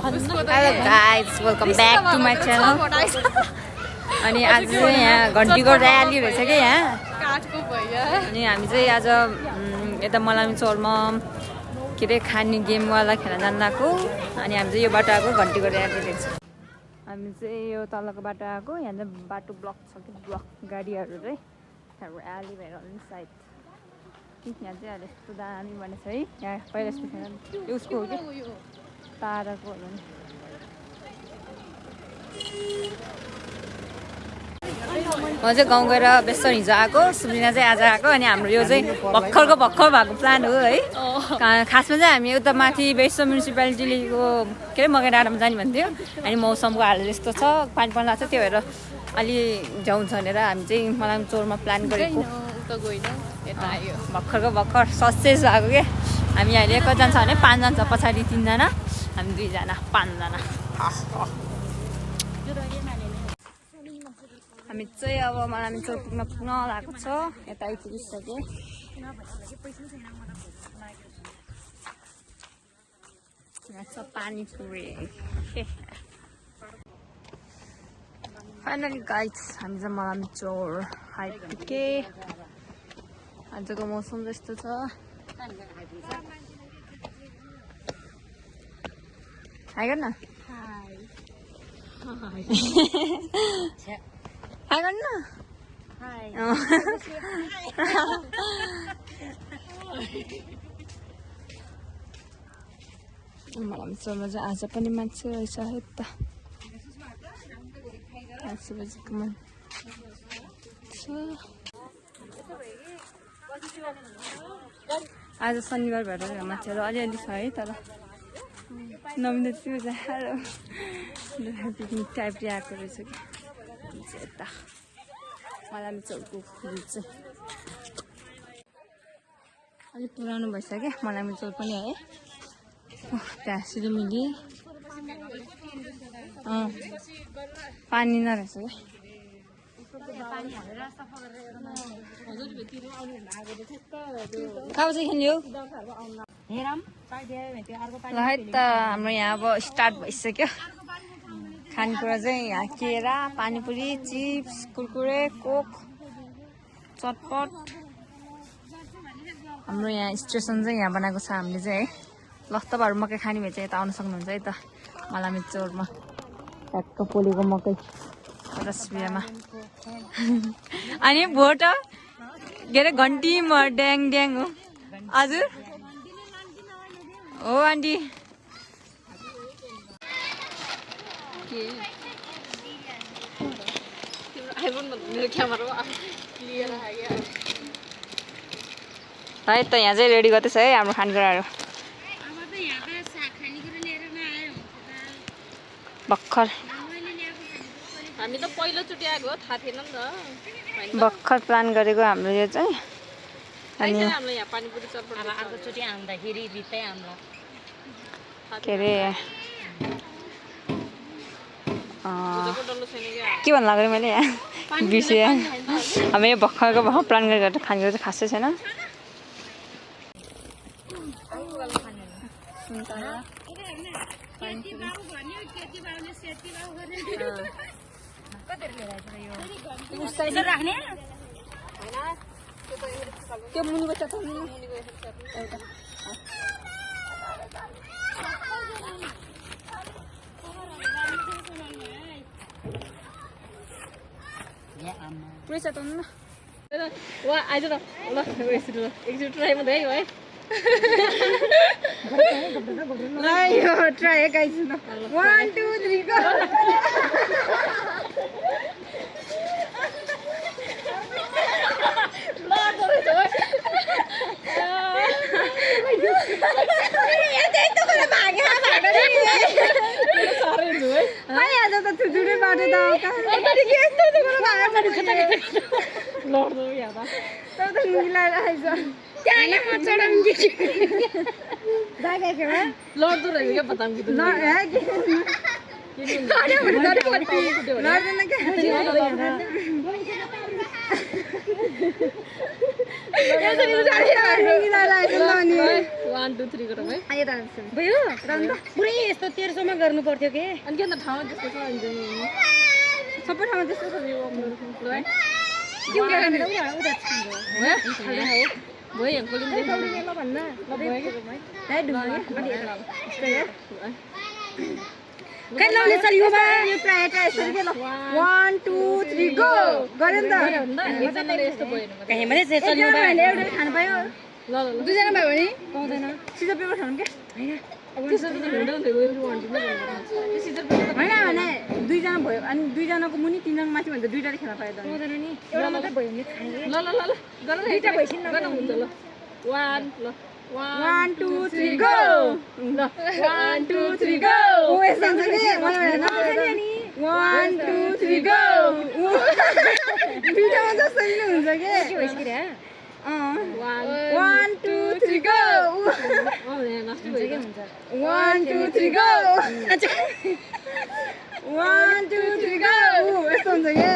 Hello guys welcome back to my channel. अनि आज चाहिँ यहाँ घन्टीको र्याली रहेछ क्या यहाँ अनि हामी चाहिँ आज यता मलामी चौरमा के अरे खाने गेमवाला खेल्न जान आएको। अनि हामी चाहिँ यो बाटो आएको घन्टीको र्याली रहेछ। हामी चाहिँ यो तलको बाटो आएको। यहाँ चाहिँ बाटो ब्लक छ कि ब्लक गाडीहरू चाहिँ र्याली भएर होला नि सायद। यहाँ चाहिँ अहिले यस्तो दामी बनेछ है। यहाँ पहिला यस्तो थिएन उसको हो कि ताराको होला नि। म चाहिँ गाउँ गएर बेसर हिजो आएको, सुब्रिना चाहिँ आज आएको। अनि हाम्रो यो चाहिँ भर्खरको भर्खर भएको प्लान हो है। खासमा चाहिँ हामी उता माथि बेसर म्युनिसिपालिटीको के अरे मकै डाँडामा जाने भन्थ्यो। अनि मौसमको हाल यस्तो छ, पानी पर्न लाग्छ, त्यही भएर अलि झ्याउँछ भनेर हामी चाहिँ मलामी चौरमा प्लान गरेको। भर्खरको भर्खर सक्सेस भएको क्या। हामी अहिले कतिजना छ भने 5 जना छ, पछाडि 3 जना, हामी 2 जना, 5 जना। हामी चाहिँ अब मलामी चौर पुग्न लागेको छ। यता आइपुगिसक्यो। यहाँ छ पानीपुरी। फाइनली गाइज हामी चाहिँ मलामी चौर आइपुगे। आजको मौसम जस्तो छ। हाई गर्न हाई गर्न मलामी चौरमा चाहिँ आज पनि मान्छे रहेछ यता 8 बजीको मन छ। आज शनिबार भएर मान्छेहरू अलिअलि छ है। तर नमिन त्यो पिकनिक टाइपले आएको रहेछ कि यता मलामी चौरको फुल चाहिँ अलिक पुरानो भइसक्यो क्या मलामी चौर पनि है। त्यहाँ सिरुमिली पानी नरहेछ क्या। कहाँ चाहिँ खेल्ने हो ल है त। हाम्रो यहाँ अब स्टार्ट भइसक्यो। खानेकुरा चाहिँ यहाँ केरा, पानीपुरी, चिप्स, कुरकुरे, कोक, चटपट। हाम्रो यहाँ स्टेसन चाहिँ यहाँ बनाएको छ हामीले चाहिँ है। लस्तबाहरू मकै खाने भए चाहिँ यता आउन सक्नुहुन्छ है त मलामी चौरमा। ट्याक्क पोलेको मकै 50 रुपियाँमा। अनि भोट के अरे घन्टी म ड्याङ ड्याङ हो। हजुर हो आन्टी। है त यहाँ चाहिँ रेडी गर्दैछ है हाम्रो खानेकुराहरू। भर्खर हामी त पहिलोचोटि आएको हो, थाहा थिएन नि त। भर्खर प्लान गरेको हाम्रो यो चाहिँ। अनि हामीलाई यहाँ पानीपुरी चटपट अर्कोचोटि आउँदाखेरि रितै हामीलाई के अरे के भन्नु लाग्यो मैले यहाँ बिर्सेँ। हामी यो भर्खरको भर्खर प्लान गरेर खानेकुरा चाहिँ खासै छैन। राख्ने त्यो मुनिको चटनी पुरै चटाउनु न। वा आइज त ल एकचोटि ट्राई मात्रै है। ल यो ट्राई गाइस न 1 2 3 गो। लड्दो रहेछ क्या पताङ 1 2 3 गरौँ है भयो पुरै यस्तो 1300 मा गर्नु पर्थ्यो के अनि के त ठाउँमा त्यस्तो छ अनि सबै ठाउँमा त्यस्तो छ यो ल है के गर्ने त उता भयो यहाँकोले पनि ल भन्न ल भयो के है ढुङ्गा के अनि यता यस्तो है कहिले लाउने सर यो बा यो प्राय प्राय यसरी के ल 1 2 3 गो गरे नि त एकजनाले यस्तो भयो नि कहीं मैले चाहिँ चल्नु बा एउटा खान पायो ल ल दुईजना भयो भने पाउँदैन सिजर पेपर खानु के हैन त्यसो त हुँदैन थियो well one two scissor paper हैन भने दुईजना भयो अनि दुईजनाको मुनि तीनजना माथि भन्दा दुईटाले खेल्न पायो त पाउँदैन नि एउटा मात्रै भयो भने खाने ल ल ल ल गर न दुईटा भइसिन न गर्न हुन्छ ल 1 ल 1 2 3 गो ल 1 2 3 गो ओ यस्तो हुन्छ के मलाई भएन 1 2 3 गो दुईटामा जस्तो नि हुन्छ के भइसक्यो रे 1 2 3 गो नष्ट भयो के हुन्छ 1 2 3 गो 1 2 3 गो यस्तो हुन्छ के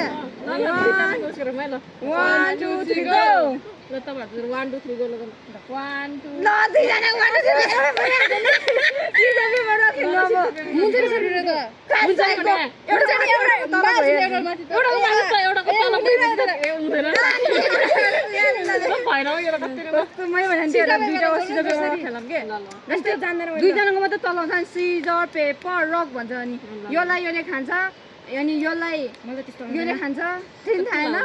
1 2 3 गो ल तपाईहरु 1 2 3 गो लगाउनु 1 2 ल दुईजना 1 2 3 गो सिजर पेपर खेल्नु अब हुन्छ नि सर त हुन्छ एउटा माथि एउटा कता हुँदैन भएन यो कति मै भने त्यो दुईटा सिजर पेपर खेलम के जस्तै जान्दैन दुईजनाको मात्रै चलाउँछ नि सिजर पेपर रक भन्छ अनि योलाई योले खान्छ अनि योलाई योले खान्छ थिन थाहा हैन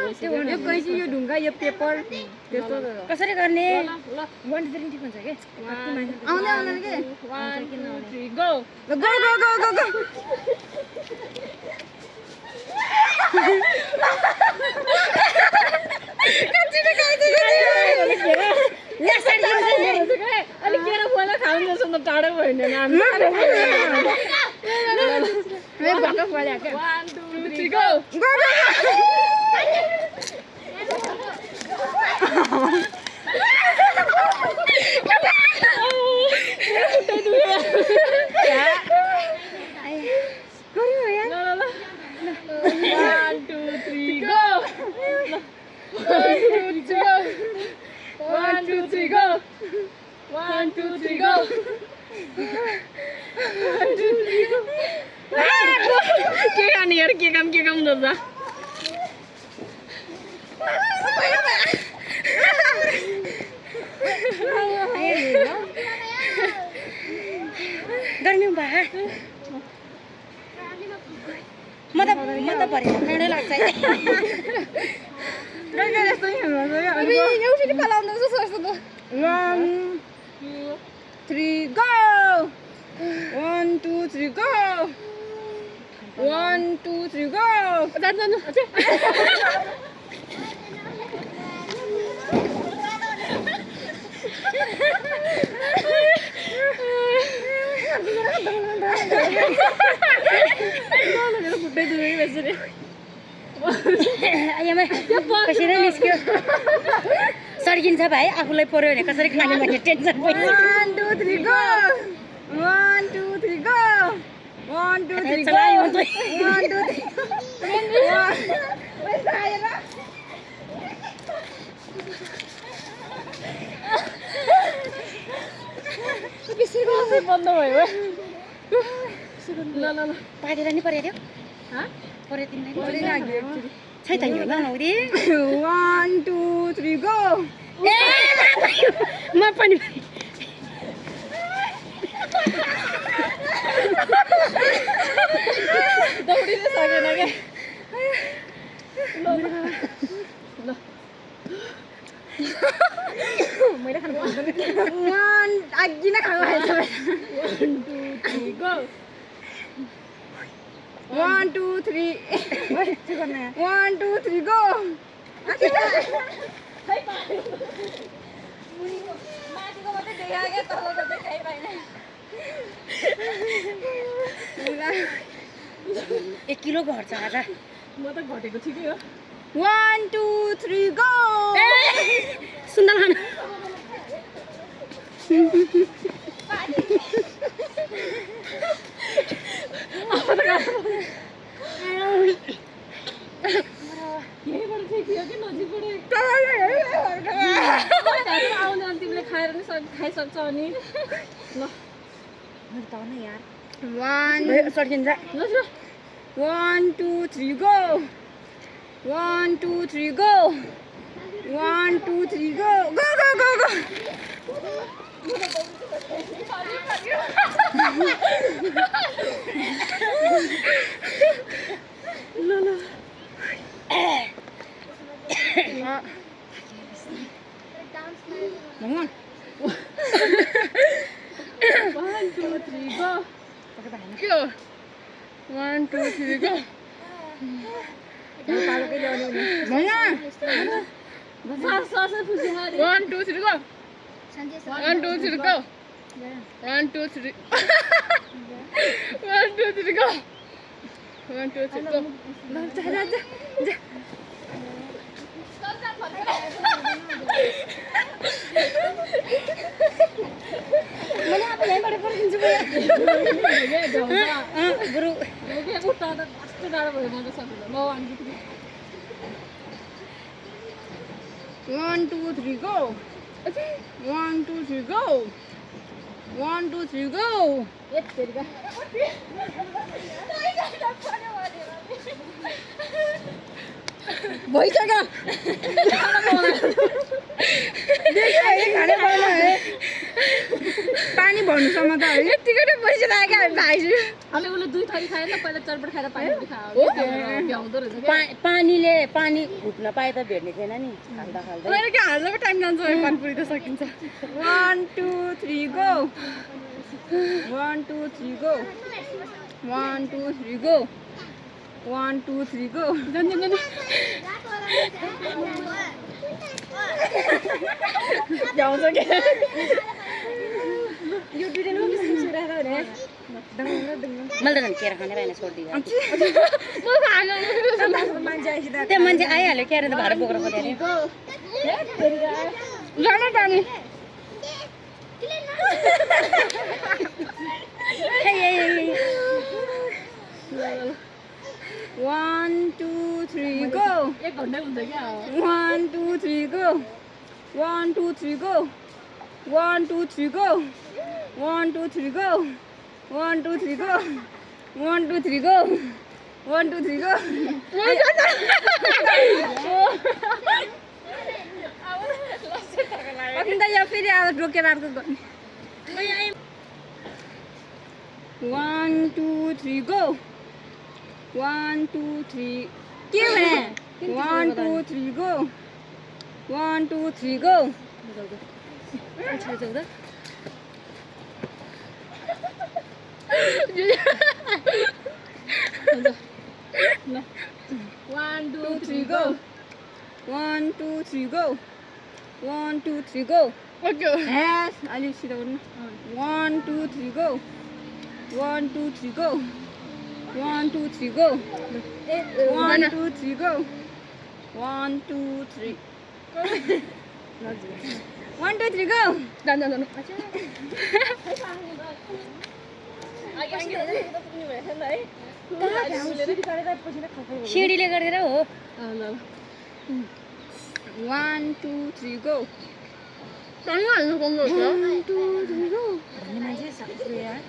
यो कैची यो ढुङ्गा यो पेपर त्यस्तो कसरी गर्ने ल 1 2 3 ठीक हुन्छ के आउँदै आउँदैन के 1 2 3 go go go go go go कच्चिने खाइदियो यसरी अलि केरा बोला खाउँ जस्तो त टाढो भयो नि हामी ए भक्क फल्या के 1 2 3 गो गो के खाने यार के काम गर्दा गर्मी बा म त भरे खानै लाग्छ गएर यस्तो नि हामी एउटै पलाउँदै छ जस्तो त 1 3 गो 1 2 3 गो 1 2 3 गो जानु कसरी निस्क्यो सड्किन्छ भाइ आफूलाई पर्यो भने कसरी खाने भन्ने टेन्सन पनि 1 2 3 गो 1 2 3 गो 1 2 3 गो 1 2 3 बन्द भयो ल पाकेर नि पर्यो ह पर्यो तिमीलाई छै त यो ल नौरी 1 2 3 गो ए म पनि दौडिन सकेन के ल मैले खानु पर्दैन 1 अघि नै खानु भएछ 1 2 3 गो 1 2 3 1 2 3 गो माथिको मात्रै देखायो तलको चाहिँ खाइ पाइन 1 किलो घट्छ आज म त घटेको ठिकै हो 1 2 3 गो सुन्दर खाना यहीँबाट थियो कि नजिकबाट आउने अनि तिमीले खाएर नि खाइसक्छ अनि ल यार 1 सकिन्छ 1 2 3 go 1 2 3 go 1 2 3 go go go go go Bangun. 1 2 3 go Go. 1 2 3 go. Bangun. सास खुसी हारे 1 2 3 go. 1 2 3 go. 1 2 3. 1 2 3 go. 1 2 3 go. जा मैले अब यहीँबाट फर्किन्छु बरु उता त कस्तो डाँडो भयो म त सक्दिनँ म 1 2 3 go 1 2 3 go 1 2 3 go यतिका भइसक्यो पानी भर्नुसम्म त यतिकै पैसा लाग्यो भाइजू अनि उसले 2 थरी खायो नि त पहिला चटपट खाएर पानी खायो भ्याउँदो रहेछ पानीले पानी घुट्न पाए त भेट्ने थिएन नि खाल्दा खाल्दा मैले के हाल्नको टाइम जान्छ पानीपुरी त सकिन्छ 1 2 3 go 1 2 3 go 1 2 3 go 1 2 3 go जान्दैन जाउँछ के यो दुईजना मैले त केरा खाने भएन छोडिदियो त्यो मान्छे आइहाल्यो केरा त भाडा बोकेर खोले जान जाने 1 2 3 go 1 घण्टा हुन्छ क्या 1 2 3 go 1 2 3 go 1 2 3 go 1 2 3 go 1 2 3 go 1 2 3 go 1 2 3 go अखिन त यो फेरि अब ढोकेर अर्को गर्ने 1 2 3 go 1 2 3 के भने 1 2 3 go 1 2 3 go 1 2 3 go 1 2 3 go 1 2 3 go okay यस अलि सिधा गर्नु 1 2 3 go 1 2 3 go 1 2 3 go 1 2 3 go 1 2 3 1 2 3 go जान सिडीले गरेर हो 1 2 3 go 1 2 3 go भन्ने मान्छे सक्छ यार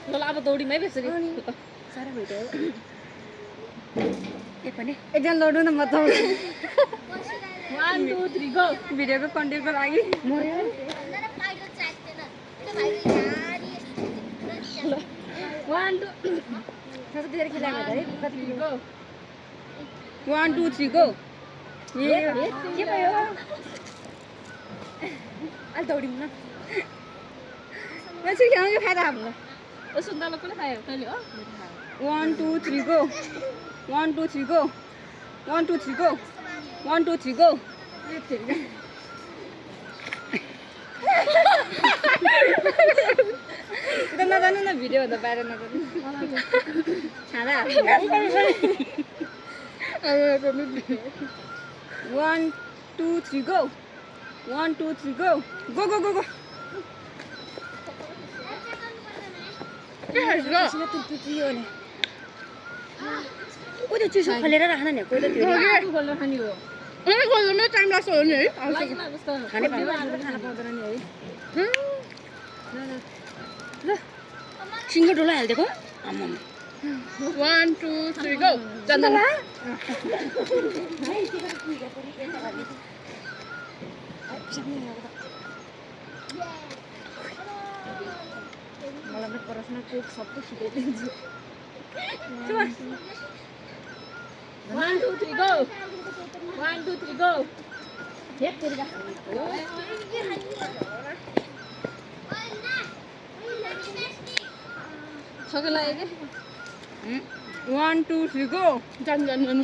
ल अब दौडीमै बेच्छ कि साह्रै भइदियो ए पनि एकजना लड्नु न म त 1 2 3 go भिडियोको कन्टेन्टको लागि मर्यो 1 2 कति धेरै खेलाएको है कति go 1 2 3 go ए के भयो अलि दौडिनु न मान्छे खेल्नु फाइदा हाम्रो ओ सुन्दरले कसले खायो तैँले हो 1 2 3 go 1 2 3 go 1 2 3 go 1 2 3 go उता नजानु न भिडियो भन्दा बाहिर नजानु छाडा 1 2 3 go 1 2 3 go go go go go के खाइस ल तुरु तुरु यो नि कोही त चिसो खोलेर राख्न नि कोही त त्यो खोल्न खाने हो खोल्नुमै टाइम लाग्छ होला नि है खाने खान पाउँदैन नि है ल सिङ्गो डोलो हालिदिएको आम्मा 1 2 3 गो जान्दैन मलाई त पर्सनल कोक सबै सिकाइदिन्छु 1 2 3 गो 1 2 3 गो हेप तेरिका थके लाग्यो के 1 2 3 गो जान्दैन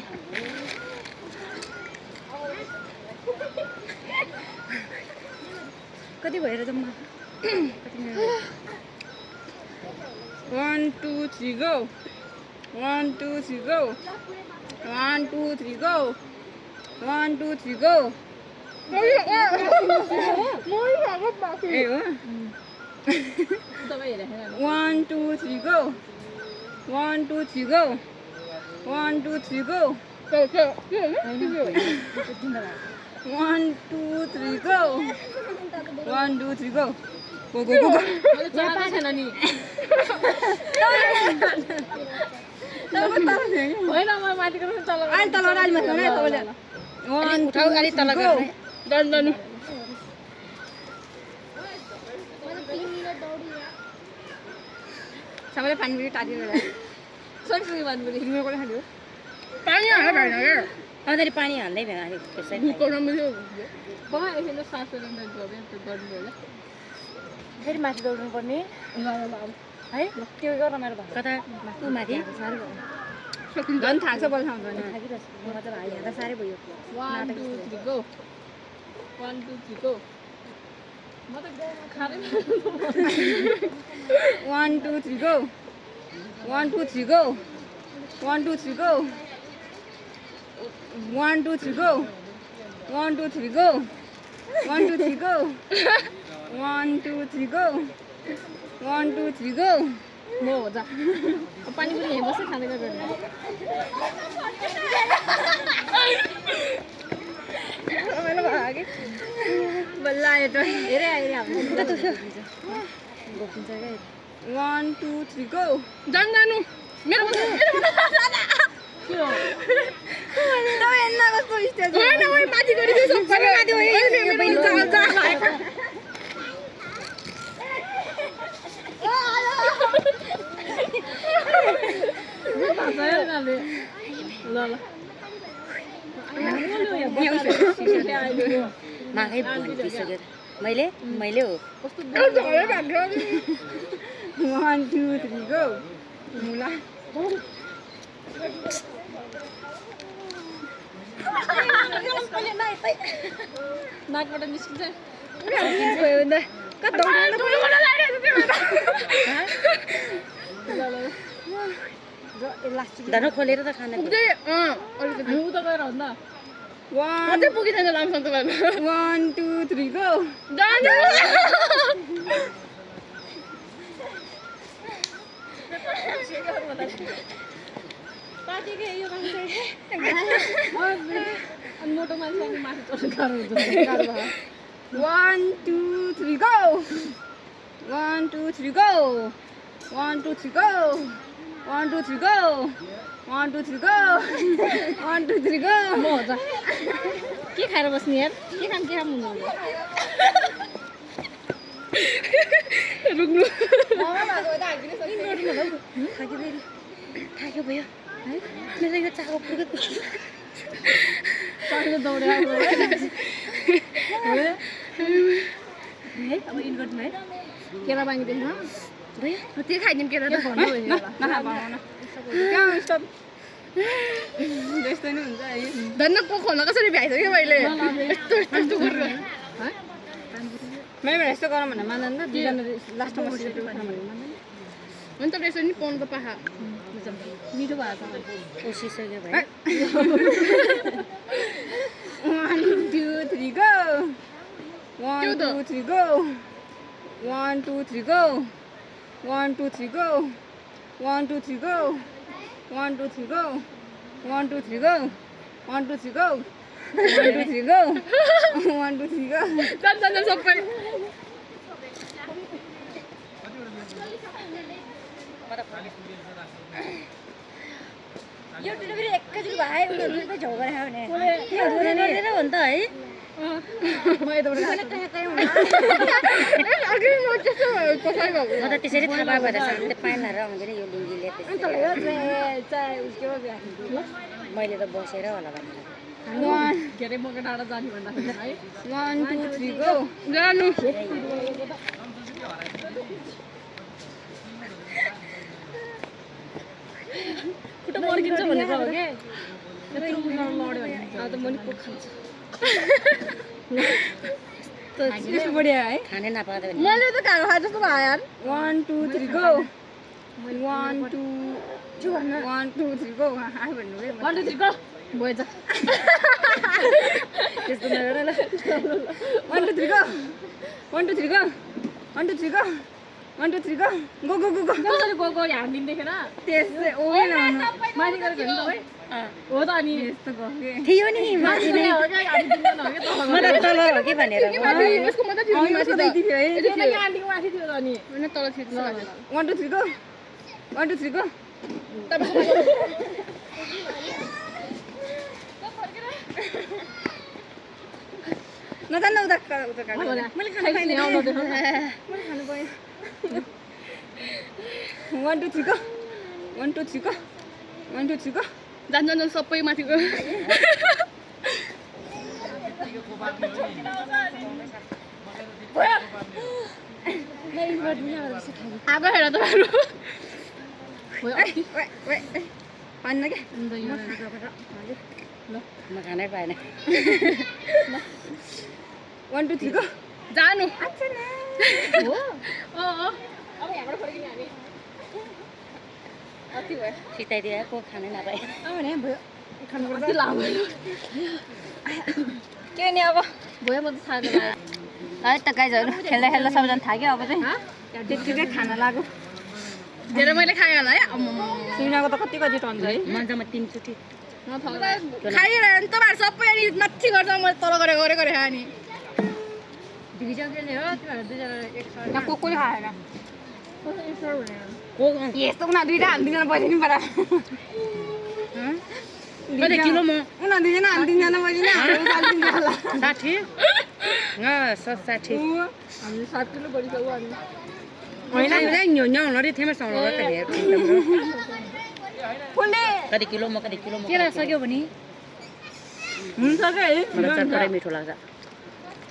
कति भएर जम्मा 1 2 3 गो 1 2 3 गो 1 2 3 गो 1 2 3 गो ए हो तपाईँ हेरेर 1 2 3 go 1 2 3 go 1 2 3 go 1 2 3 go 1 2 3 go go go go मैले चलाएको छैन नि होइन म माथिको पनि चलाएको अलि तल अलि माथि नै तपाईँले 1 उठाउ अलि तल गर्ने जान्दैन सबैले पानी पनि टाटिरहेको सँगसँगै भन्नु हिँड्नुको खायो पानी हाल्नु भएन क्या अन्तखेरि पानी हाल्दै भएन त्यसै ग्लुकोज मिल्यो बगा एकछिन सास फेर्न गयो त्यो गर्नु होला फेरि माथि दौड्नु पर्ने है त्यो गर मेरो भयो कता ऊ माथि साह्रै भयो झन् थाक्छ बल्ल खाउँछ नि थाकिरहेछ म त भाइ यहाँ त साह्रै भयो 1 2 3 गो 1 2 3 गो म त गाउँमा खाँदै 1 2 3 go 1 2 3 go 1 2 3 go 1 2 3 go 1 2 3 go 1 2 3 go 1 2 3 go 1 2 3 go म हो जा पानी पनि हेर्नु बस्छ खाँदै गर्नु बल्ल आयो त हेरे आइरे हाम्रो त त्यो गोपिन्छ क्या 1 2 3 गो जान्नु मेरो के हो कस्तो स्टेज होइन मैले माथि गरिदिएछु सबै माथि हो यो बहिनी चल्छ माघै भनिसक्यो मैले हो 1 2 3 गो मुला नाकबाट निस्किन्छ धन खोलेर त खाना हामी उता गएर भन्दा 1 पुगिँदैन लामसँग तपाईँहरू 1 2 3 गो अनि मोटो मान्छे माथि चढ्नु गाह्रो हुन्छ 1 2 3 go 1 2 3 go 1 2 3 go 1 2 3 go 1 2 3 go 1 2 3 go म हो जा के खाएर बस्ने यार के खाम हुनुहुन्छ थाक्यो भयो है मेरो यो चाको पुगेको चढेर दौडेर है अब इन गर्नु है केरा बाङ्गी देख्न भयो त्यो खाइदिउँ के त भन्नु भयो नखा बनाउन कहाँ स्टप त्यस्तो नि हुन्छ है धन्न को खोल्न कसरी भ्याइसक्यो मैले यस्तो यस्तो गरेर मैले यस्तो गरौँ भनेर मान्दैन त दुईजना लास्टमा बसेर खाना भनेर मान्दैन हुन्छ त्यसरी नि पाउनु त पाखा मिठो भएको छ ओसिसक्यो भाइ 1 2 3 go 1 2 3 go 1 2 3 go 1 2 3 go 1 2 3 go 1 2 3 go 1 2 3 go 1 2 3 go 1 2 3 go 1 2 3 go जान सबै यो फेरि एकैचोटि भाइ उनीहरुले झौ गरे खायो भने त्यो गरेर हो नि त है म यताबाट म त त्यसरी थाहा भएर साथै पानी लाएर आउँदैन यो लुङ्गीले मैले त बसेर होला भने के अरे मको डाँडा जाने भन्दाखेरि है 1 2 3 go जानु खुट्टा मर्किन्छ भनेर हो के त्यत्रो उनीहरु लड्यो भने त मैले को खान्छ त्यस्तो बढिया है खानै नपाउँदा मैले त खाएको खाए जस्तो भयो यार 1 2 3 go 1 2 1 2 3 go आइ भन्नु है 1 2 3 गो भएछ त्यस्तो नगर ल 1 2 3 go 1 2 3 go 1 2 3 go 1 2 3 go go go go go कसरी गो ह्यान्ड दिन देखेन त्यसै ओइ न माथि गरेको हेर्नु तपाईँ हो त अनि यस्तो गके थियो नि माथि नै हो क्या ह्यान्ड दिँदैन हो क्या मलाई तल हो कि भनेर यसको मात्रै थियो नि माथि माथि थियो है यति थियो ह्यान्डको माथि थियो त अनि होइन तल थियो 1 2 3 go 1 2 3 go नजान्न उता मैले खानु पाइनँ मैले खानु पाएँ 1 2 3 go 1 2 3 go 1 2 3 go जान सबै माथि गयो आगो हेर तपाईँहरू पानी के म खानै पाएन 1 2 3 go जानु हो अब यहाँबाट फर्किने हामी कति भयो सिताइदिए को खानै नपाए भने भयो कति लामो के नि अब भयो म त थाहा है त गाइजहरु खेल्दा खेल्दा सबैजना थाक्यो अब चाहिँ त्यतिकै खाना लाग्यो धेरै मैले खाएँ होला है सुनाको त कति कति टन्छ है मजामा 3 चोटि खाइरहनु तपाईँहरू सबै अनि माथि गर्छ मैले तल गरे खाएँ नि डिभिजन खेल्ने हो तिमीहरू दुईजना एक को कोले खाएन यस्तो उनीहरू दुईवटा हामी दुईजना बस्यो नि परा कति किलो म उनीहरू दुईजना हामी तिनजना बस्यो नि होला 60 60 हामीले 7 किलो बढिसक्यो अनि होइन न्यौ न्यौ लडी थेम साउन गर्छ हेर कुनले कति किलो म केरा सक्यो भने हुन्छ के है मलाई चटपटै मिठो लाग्छ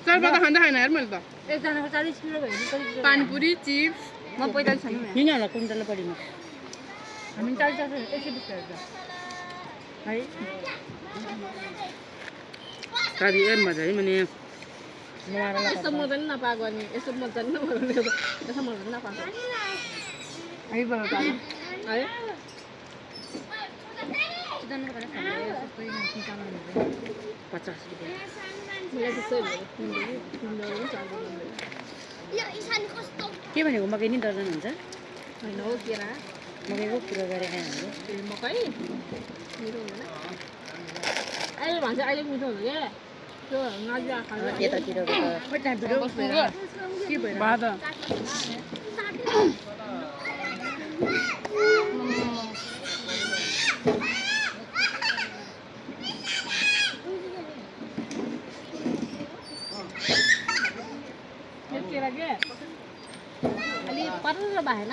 चरपा खाँदा खाएन हेर मैले त एकजनाको 40 किलो भयो नि कति पानीपुरी चिप्स म 45 छैन नि होला कुइन्टल बढी म हामी 40 120 गर्छ है कति एन मजा है मने यस्तो मजा नि नपाएको अनि यस्तो मजा नि नपाएको यस्तो मजा नि नपाएको है बरु त है सिजनको भने खाने सबै निकाल्नु हुन्छ 50 रुपैयाँ मलाई त्यस्तै भयो के भनेको मकै नि दर्जन हुन्छ होइन हो केरा मकैको कुरो गरे खाए हामीले मकै मिठो हुँदैन अहिले भन्छ अहिले मिठो हुन्छ क्या त्यो नाजी आँखा यतातिरको त के भयो बाद केरा के अलि पातलो भएन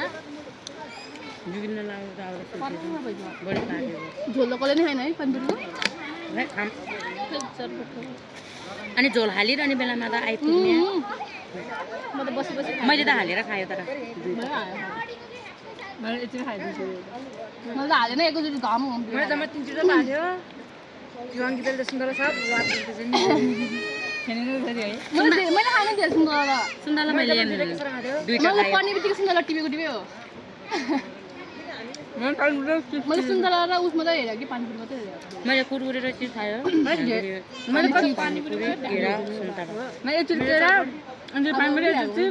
जुगिन लाग्दा पातलो भइदियो बढी पाकेको झोल कसले नि खाएन है पन्जुरको है खाम अनि झोल हालिरहने बेलामा त आइपुग्ने म त बसी बसी मैले त हालेर खायो तर मैले यति खाइदिन्छु मैले त हालेन एकैचोटि घाम मैले जम्मा 3 चिटो पाक्यो यो अङ्कितले त सुन्दर छ वाटको चाहिँ खेल्नु फेरि है मैले खानु दिएँ सुन्दर सुन्दरलाई मैले दुईटा मैले खाएँ पर्ने बित्तिकै सुन्दर टिपेको टिपे हो मैले सुन्दर र उस मात्रै हेरेँ कि पानीपुरी मात्रै हेरेँ मैले कुरकुरे र चिज खायो मैले कति पानीपुरी केरा सुन्तला मैले एकचोटि केरा अनि पानीपुरी एकचोटि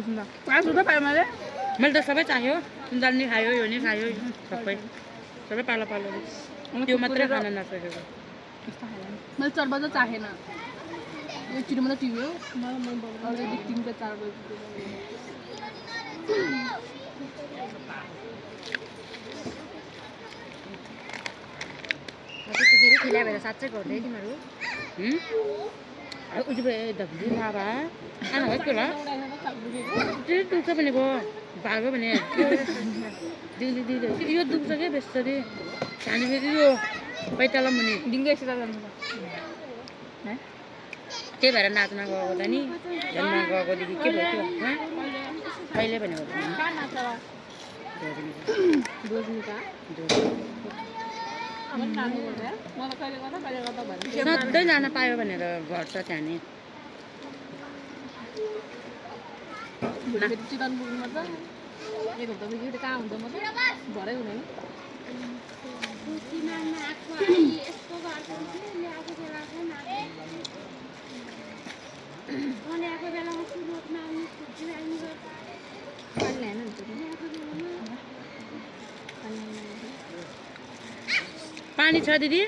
सुन्दर पाँच रुपियाँ पाएँ मैले मैले त सबै चाहियो सुन्तला नि खायो यो नि खायो सबै सबै पालो पालो त्यो मात्रै खान नसकेको मैले 4 बजे चाहेन एकचोटि मात्रै टिप्यो अलरेडी 3 का 4 बजे त्यसरी खिला भएर साँच्चै गर्दै तिमीहरू उजी भए दब्जी लाभा आना है कुरा त्यो दुख्छ भनेको भागो भने दिदी दिदी यो दुख्छ के बेस्तरी खाने फेरि यो पैताला मुनि दिनको एक्सर्साइज गर्नु है त्यही भएर नाच्न गएको त नि जन्म गएकोदेखि के भयो त्यो कहिले भनेको सधैँ जान पायो भनेर गर्छ त्यहाँ नि चिकन पुग्नु पर्छ 1 हप्तादेखि कहाँ हुन्छ म त भरै हुँदैन पानी छ दिदी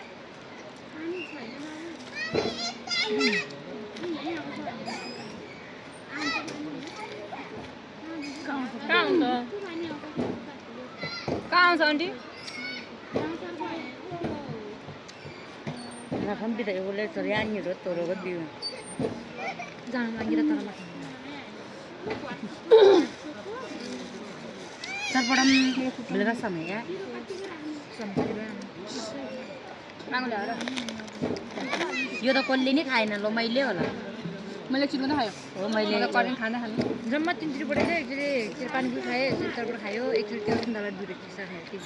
कहाँ आउँछ aunty Ngakam bida evole soriani ro toro gadiu. Jangan lagi datang sama. Sarpadam belaga sama ya. यो त कसले नि खाएन ल मैले होला मैले चिकन खायो हो मैले करेन खाना खानु जम्मा 3 चोटि पढेको एकचोटि पानी पुरी खायो एकचोटि खायो एकचोटि त्यो सुन्दरलाई दुधे खिसा खायो ठिक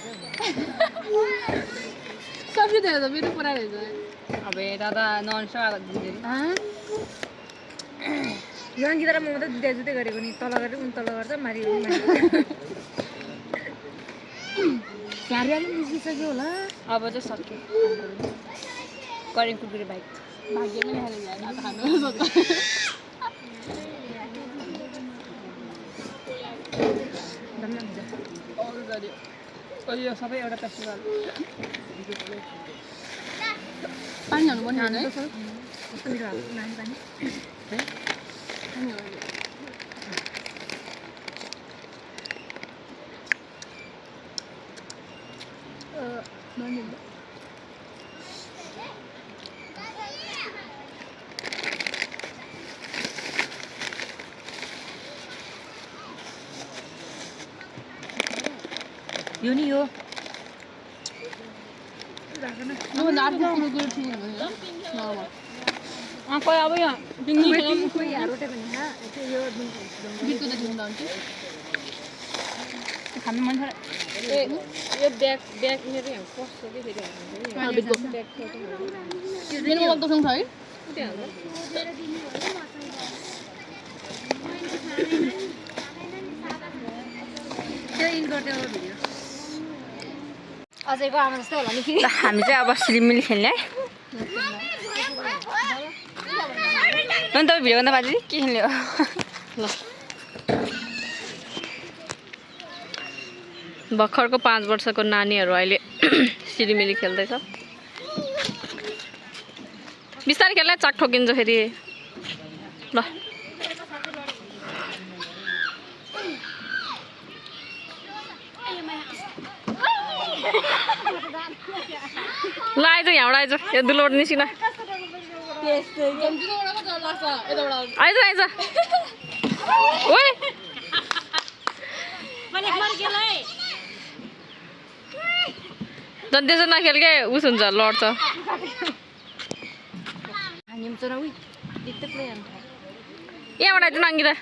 छ सब्जी दिएर त मेरो पुरा रहेछ अबे दादा नन स्टप दिँदै यो अंकिता र म त जुते जुते गरेको नि तल गरेर उन तल गर्छ मारि कार्यालय निस्किसक्यो होला अब चाहिँ सक्यो करेन कुकुरे बाइक भाग्यमै लेखेर जाए न त खानु सोच दम्न हुन्छ अरु गर्यो यो सबै एउटा फेस्टिभल पानी हाल्नु पर्ने हैन कस्तो मिठो हाल्नु नानी पानी यो नि यो अब नाच कुकुर थिए न कोही अब यहाँ दिङ्गी कोही हारोटे पनि हा यो बिर्को त दिउँदा हुन्छ खानु मन छ ए यो ब्याग मेरो यहाँ कस्तो के फेरि बिर्को ब्याग मेरो मोबाइल त छ है त्यो इन गर्दै हो भिडियो अझैको आमा जस्तै होला नि फेरि हामी चाहिँ अब सिलिमिली खेल्ने है अनि तपाईँ भिडियो गर्दा बाजे के खेल्ने हो ल भर्खरको 5 वर्षको नानीहरू अहिले सिलिमिली खेल्दैछ बिस्तारै खेल्दा चाक ठोकिन्छ फेरि ल ल आइज यहाँबाट आइज यो दुलोबाट निस्किन आइज आइज ओइ झन् त्यसो नखेल के उस हुन्छ लड्छ यहाँबाट आइज नङ्गिता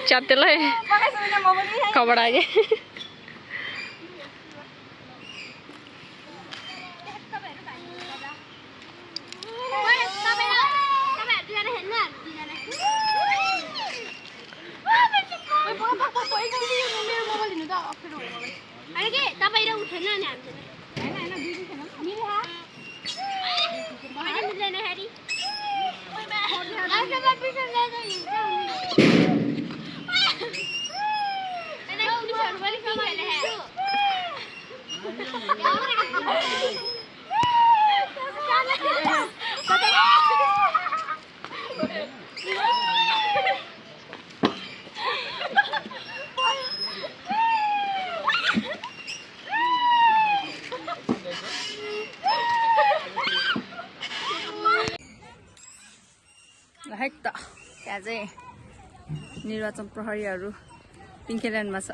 च्यातेलै खबर आयो है त त्यहाँ चाहिँ निर्वाचन प्रहरीहरू पिङ्खेल्यान्डमा छ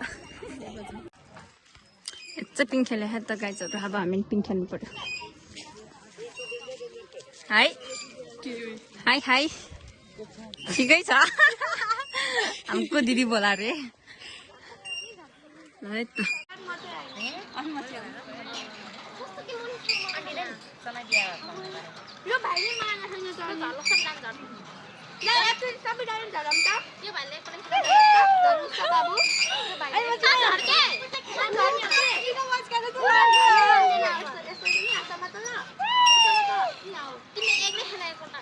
यस्तो पिङ खेले है त गाइजहरू अब हामी पिङ खेल्नु पर्यो हाई हाई हाई ठिकै छ हमको दिदी बोला रे है त यो भाइले मार्न छैन त ला एप्रिल सबै डाइन झरम त यो भाइले पनि झरम छ बाबु यो भाइले झर्के इको वाच गर्नु त यसो नि हातमा त ल यसो त नि आउ तिमीले एकले खेलाएको न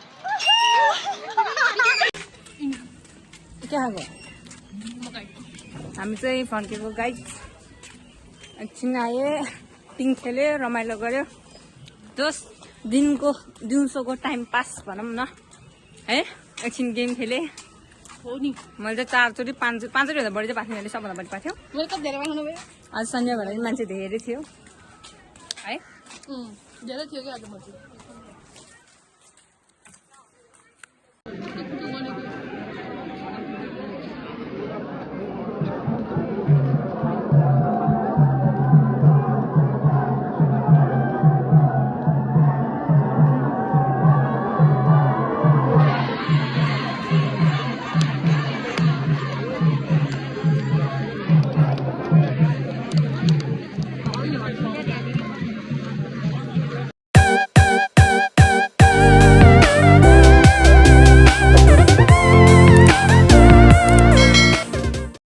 के खाएको हामी चाहिँ फर्केको गाइड एकछिन आए पिङ खेल्यो रमाइलो गऱ्यो जस दिउँसोको टाइम पास भनौँ न है एकछिन गेम खेलेँ हो नि मैले चाहिँ 4 चोटि 5 चोटि भन्दा बढी चाहिँ पाथ्यो सबभन्दा बढी पाथ्यो मैले कति धेरै पाउनु भयो आज सन्डे भएर मान्छे धेरै थियो है धेरै थियो कि आज मर्छु